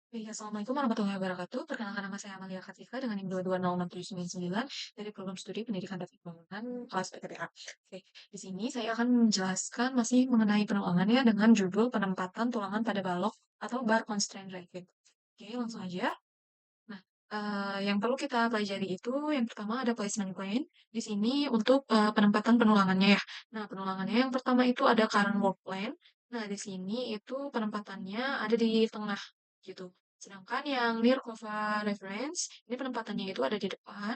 Iya, Assalamualaikum warahmatullahi wabarakatuh. Perkenalkan nama saya Amalia Katika dengan NIM 2206799 dari program studi pendidikan dan pengembangan kelas PTPA. Oke, di sini saya akan menjelaskan masih mengenai penuangannya dengan judul penempatan tulangan pada balok atau bar constraint racket. Oke, langsung aja. Nah, yang perlu kita pelajari itu yang pertama ada placement point. Di sini untuk penempatan penulangannya ya. Nah, penulangannya yang pertama itu ada current work plan. Nah, di sini itu penempatannya ada di tengah gitu. Sedangkan yang near cover reference, ini penempatannya itu ada di depan.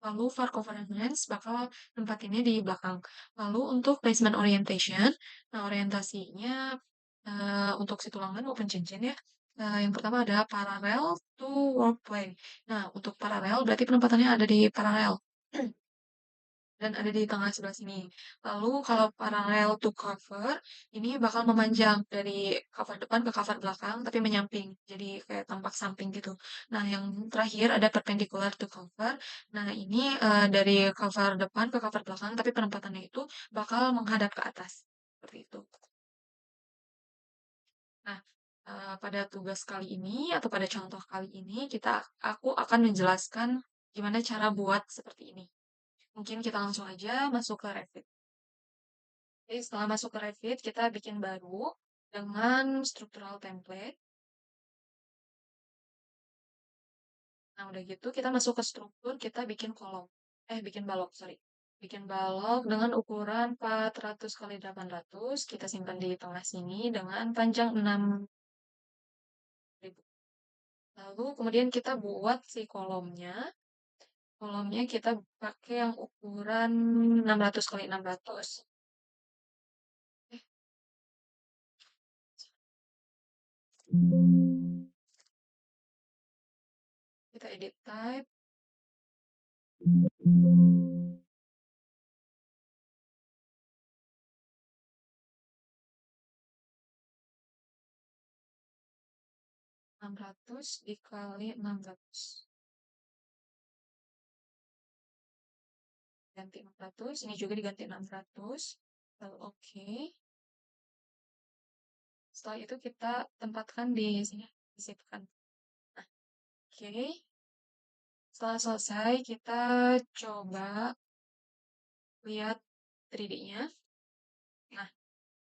Lalu far cover reference bakal nempatinnya di belakang. Lalu untuk placement orientation, nah orientasinya untuk si tulangan maupun cincin ya. Yang pertama ada parallel to work plane. Nah, untuk paralel berarti penempatannya ada di paralel dan ada di tengah sebelah sini. Lalu kalau parallel to cover, ini bakal memanjang dari cover depan ke cover belakang, tapi menyamping. Jadi kayak tampak samping gitu. Nah, yang terakhir ada perpendicular to cover. Nah, ini dari cover depan ke cover belakang, tapi penempatannya itu bakal menghadap ke atas. Seperti itu. Nah, pada tugas kali ini atau pada contoh kali ini aku akan menjelaskan gimana cara buat seperti ini. Mungkin kita langsung aja masuk ke Revit. Jadi setelah masuk ke Revit, kita bikin baru dengan structural template. Nah, udah gitu kita masuk ke struktur, kita bikin kolom. Bikin balok, sorry. Bikin balok dengan ukuran 400 kali 800. Kita simpan di tengah sini dengan panjang 6.000. Lalu kemudian kita buat si kolomnya. Kolomnya kita pakai yang ukuran 600 kali 600. Eh, kita edit type. 600 dikali 600. Ganti 600. Ini juga diganti 600. Lalu oke. Setelah itu kita tempatkan di sini. Disipkan. Nah, oke. Setelah selesai, kita coba lihat 3D-nya. Nah,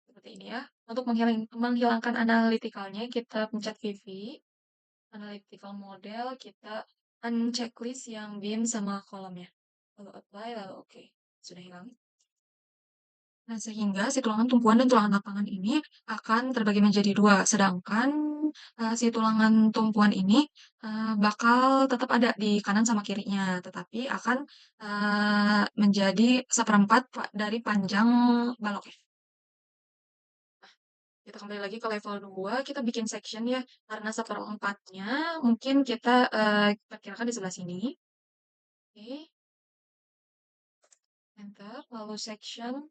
seperti ini ya. Untuk menghilangkan analytical-nya, kita pencet VV. Analytical model, kita unchecklist yang beam sama kolomnya. Lalu apply, lalu oke. Sudah hilang. Nah, sehingga si tulangan tumpuan dan tulangan lapangan ini akan terbagi menjadi dua. Sedangkan si tulangan tumpuan ini bakal tetap ada di kanan sama kirinya. Tetapi akan menjadi seperempat dari panjang baloknya. Kita kembali lagi ke level 2, kita bikin section ya. Karena seperempatnya mungkin kita perkirakan di sebelah sini. Oke, enter. Lalu section.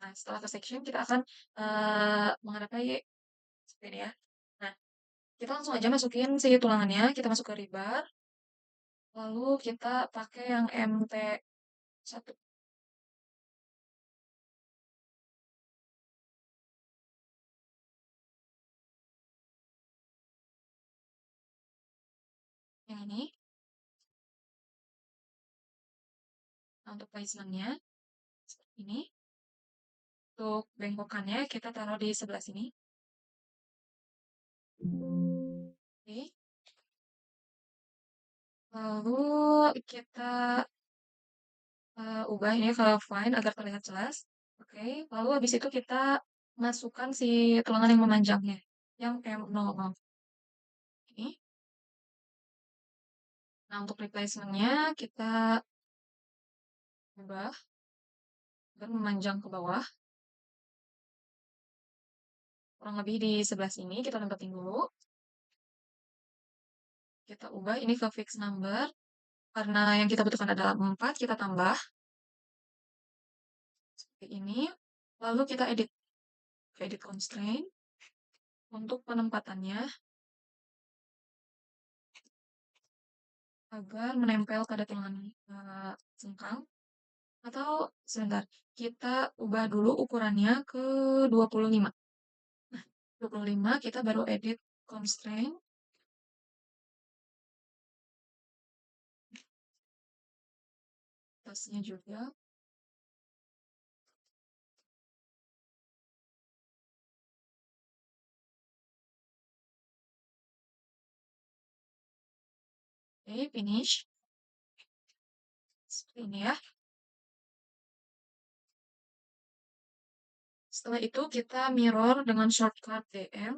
Nah, setelah ke section, kita akan menghadapi seperti ini ya. Nah, kita langsung aja masukin si tulangannya. Kita masuk ke rebar. Lalu kita pakai yang MT1. Yang ini. Nah, untuk placementnya, seperti ini. Untuk bengkokannya, kita taruh di sebelah sini. Oke. Lalu kita ubah ini ke fine agar terlihat jelas. Oke. Lalu habis itu kita masukkan si tulangan yang memanjangnya. Yang M00. Ini. Nah, untuk replacementnya kita ubah dan memanjang ke bawah. Kurang lebih di sebelah sini kita tempatin dulu. Kita ubah ini ke fixed number. Karena yang kita butuhkan adalah 4, kita tambah. Seperti ini. Lalu kita edit. Edit constraint. Untuk penempatannya. Agar menempel pada tulangan sengkang. Atau sebentar. Kita ubah dulu ukurannya ke 25. Nah, 25 kita baru edit constraint. atasnya juga. Oke, finish. Seperti ini ya. Setelah itu kita mirror dengan shortcut DM.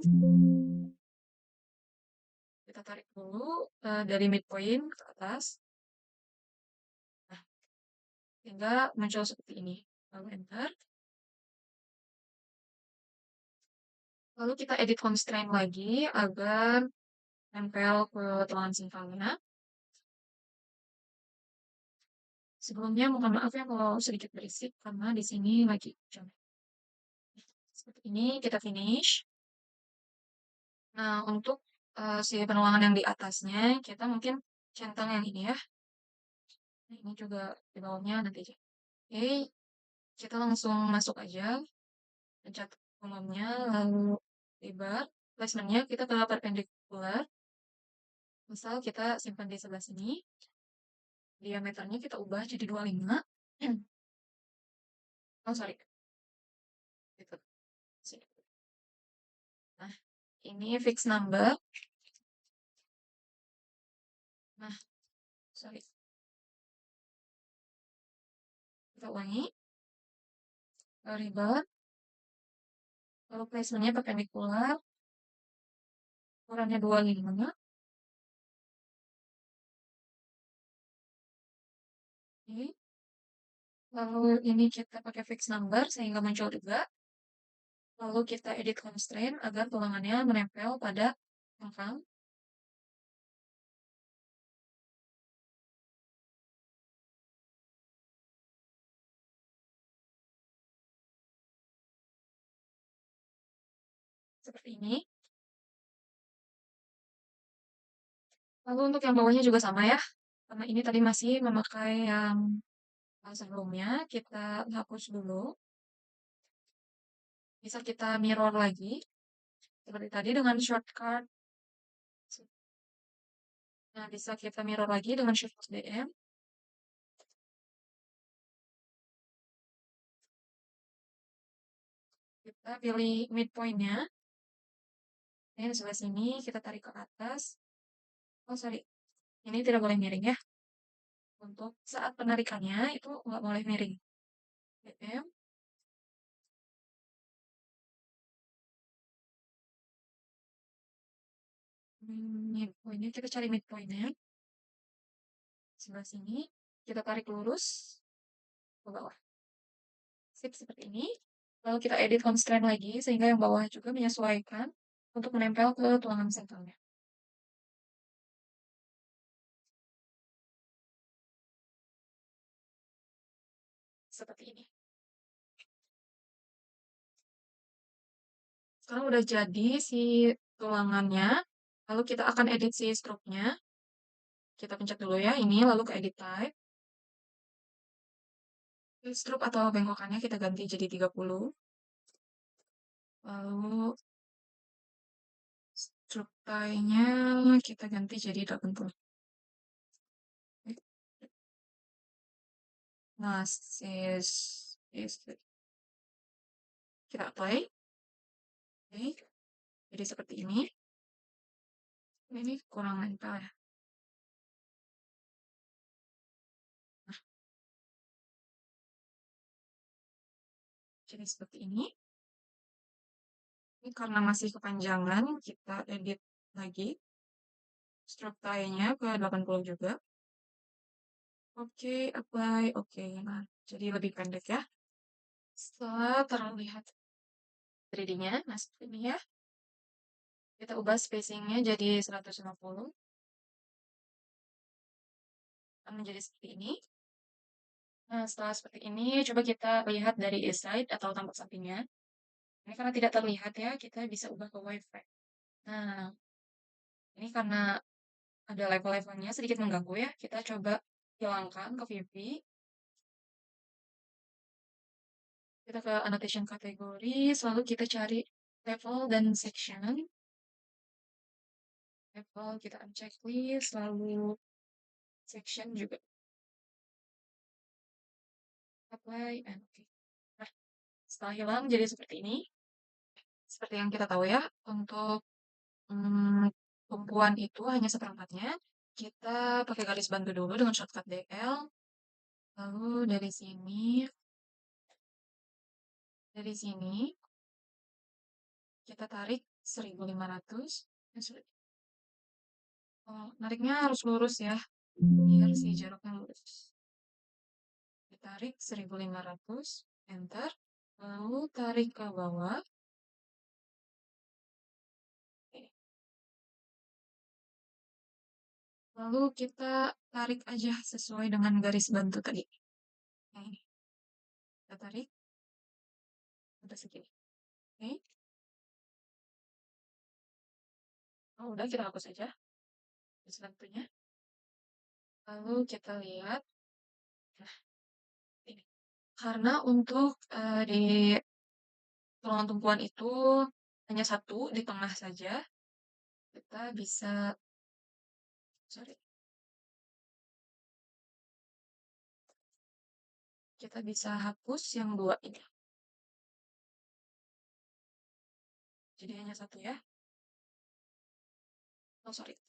Kita tarik dulu dari midpoint ke atas. Nah, hingga muncul seperti ini. Lalu enter. Lalu kita edit constraint lagi agar nempel ke tulangan singkangnya. Sebelumnya mohon maaf ya kalau sedikit berisik karena di sini lagi hujan. Seperti ini kita finish. Nah, untuk si penuangan yang di atasnya, kita mungkin centang yang ini ya. Nah, ini juga di bawahnya nanti aja. Oke, kita langsung masuk aja. Pencet kolomnya, lalu lebar. Placementnya kita ke perpendicular. Misal kita simpan di sebelah sini. Diameternya kita ubah jadi 25. Oh, sorry. Gitu. Sini. Nah, ini fix number. Nah, sorry. Kita ulangi. Lebar. Lalu placementnya perpendicular. Ukurannya 25. Oke. Lalu ini kita pakai fix number sehingga muncul juga. Lalu kita edit constraint agar tulangannya menempel pada cangkang. Seperti ini. Lalu untuk yang bawahnya juga sama ya. Karena ini tadi masih memakai yang sebelumnya. Kita hapus dulu. Bisa kita mirror lagi. Seperti tadi dengan shortcut. Nah, bisa kita mirror lagi dengan shortcut DM. Kita pilih midpoint-nya. Ini di sebelah sini, kita tarik ke atas. Oh, sorry. Ini tidak boleh miring ya. Untuk saat penarikannya, itu nggak boleh miring. DM. Midpoint-nya, kita cari midpoint-nya. Sebelah sini, kita tarik lurus ke bawah. Sip, seperti ini. Lalu kita edit constraint lagi, sehingga yang bawah juga menyesuaikan untuk menempel ke tulangan senternya. Seperti ini. Sekarang udah jadi si tulangannya. Lalu kita akan edit si stroke-nya. Kita pencet dulu ya, ini, lalu ke edit type. Stroke atau bengkokannya kita ganti jadi 30. Lalu stroke tie-nya kita ganti jadi 80. Nah, kita apply. Oke, jadi seperti ini. Ini kurang nempel ya. Nah, jadi seperti ini. Ini karena masih kepanjangan, kita edit lagi. Stroke tie-nya ke 80 juga. Oke, apply. Oke, nah, jadi lebih pendek ya. Setelah terlihat 3D-nya, nah seperti ini ya. Kita ubah spacing-nya jadi 150. Menjadi seperti ini. Nah, setelah seperti ini, coba kita lihat dari east side atau tampak sampingnya. Ini karena tidak terlihat ya, kita bisa ubah ke WiFi. Nah, ini karena ada level-levelnya sedikit mengganggu ya. Kita coba hilangkan ke VP. Kita ke annotation kategori, selalu kita cari level dan section. Level kita uncheck list, lalu section juga. apply, and oke. Nah, setelah hilang jadi seperti ini. Seperti yang kita tahu ya, untuk tumpuan itu hanya seperempatnya. Kita pakai garis bantu dulu dengan shortcut DL. Lalu dari sini kita tarik 1500. Oh, nariknya harus lurus ya, biar si jaraknya lurus. Ditarik 1500, enter. Lalu tarik ke bawah. Oke. Lalu kita tarik aja sesuai dengan garis bantu tadi. Nah, ini. Kita tarik sampai segini. Oke. Oh, udah kita hapus aja garis bantunya. Lalu kita lihat. Nah, ini. Karena untuk di tulangan tumpuan itu hanya satu di tengah saja, kita bisa, sorry, kita bisa hapus yang dua ini. Jadi hanya satu ya. Oh, sorry.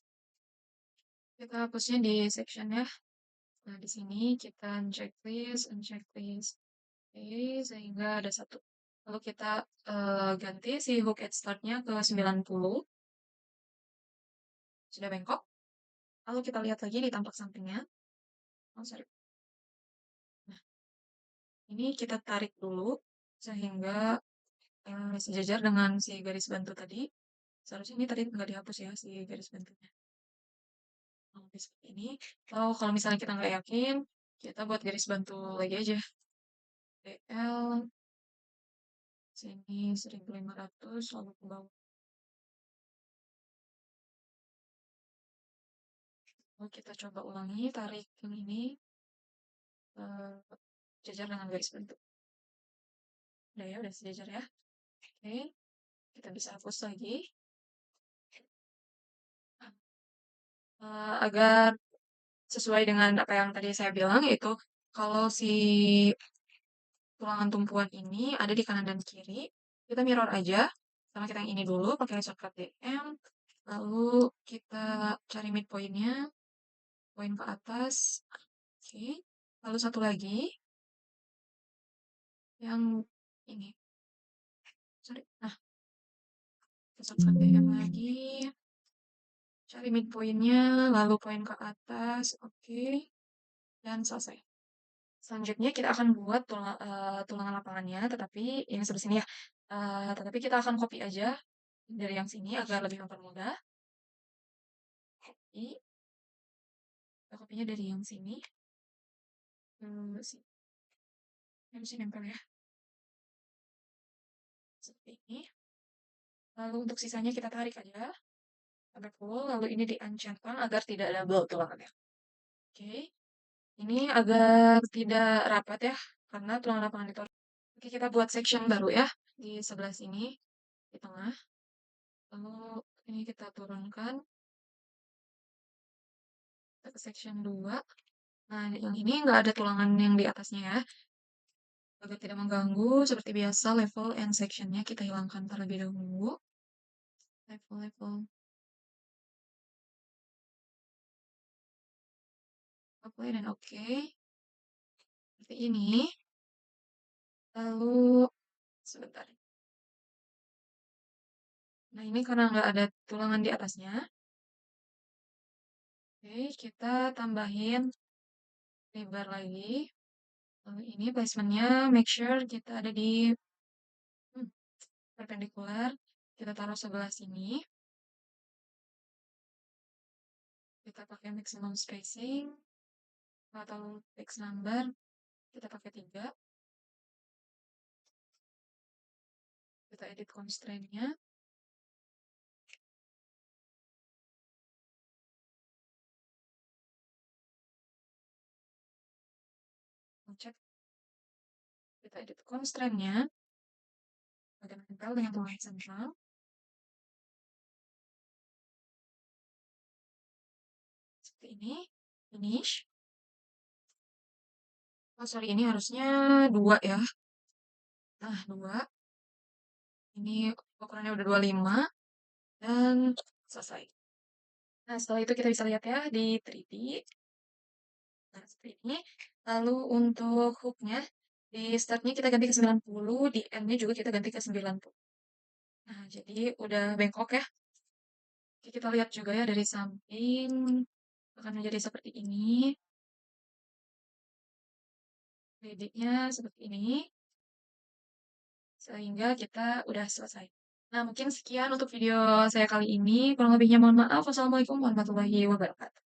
Kita hapusnya di section ya. Nah, di sini kita uncheck list, oke, sehingga ada satu. Lalu kita ganti si hook at start-nya ke 90. Sudah bengkok. Lalu kita lihat lagi di tampak sampingnya. Oh, sorry. Nah, ini kita tarik dulu sehingga sejajar dengan si garis bantu tadi. Seharusnya ini tadi nggak dihapus ya si garis bantunya. Nah, seperti ini. Atau kalau misalnya kita nggak yakin, kita buat garis bantu lagi aja. DL sini 1500 lalu ke bawah. Lalu kita coba ulangi, tarik yang ini jajar dengan garis bentuk. Udah ya, udah sejajar ya. Oke, kita bisa hapus lagi. Agar sesuai dengan apa yang tadi saya bilang, yaitu kalau si tulangan tumpuan ini ada di kanan dan kiri, kita mirror aja. Sama kita yang ini dulu, pakai shortcut DM. Lalu kita cari midpoint-nya, poin ke atas. Oke, lalu satu lagi, yang ini. Sorry. Nah, kita shortcut DM lagi. Cari midpoint-nya, lalu poin ke atas. Oke, dan selesai. Selanjutnya kita akan buat tulangan lapangannya, tetapi ini sebelah sini ya. Tetapi kita akan copy aja dari yang sini agar lebih mempermudah. Copy. Kita copy-nya dari yang sini ke sini. Harus nempel ya. Seperti ini. Lalu untuk sisanya kita tarik aja sampai full. Lalu ini diencetkan agar tidak double tulangannya. Oke. Ini agar tidak rapat ya, karena tulangan lapangan itu. Oke, kita buat section baru ya di sebelah sini, di tengah. Lalu ini kita turunkan. Kita ke section 2. Nah, yang ini nggak ada tulangan yang di atasnya ya. Agar tidak mengganggu, seperti biasa level and sectionnya kita hilangkan terlebih dahulu. Level. Apply dan oke. Seperti ini. Lalu, sebentar. Nah, ini karena nggak ada tulangan di atasnya. Oke, kita tambahin lebar lagi. Lalu ini placementnya, make sure kita ada di perpendikular. Kita taruh sebelah sini. Kita pakai maximum spacing. Atau text number. Kita pakai 3. Kita edit constraint-nya. Cek. Kita edit constraint-nya. Bagian tempel dengan tulang sentral. Seperti ini. Finish. Oh, sorry, ini harusnya 2 ya. Nah, 2. Ini ukurannya udah 25 dan selesai. Nah, setelah itu kita bisa lihat ya di 3D. Nah, seperti ini. Lalu untuk hooknya, di startnya kita ganti ke 90, di endnya juga kita ganti ke 90. Nah, jadi udah bengkok ya. Oke, kita lihat juga ya dari samping akan menjadi seperti ini. Dediknya seperti ini. Sehingga kita udah selesai. Nah, mungkin sekian untuk video saya kali ini. Kurang lebihnya mohon maaf. Wassalamualaikum warahmatullahi wabarakatuh.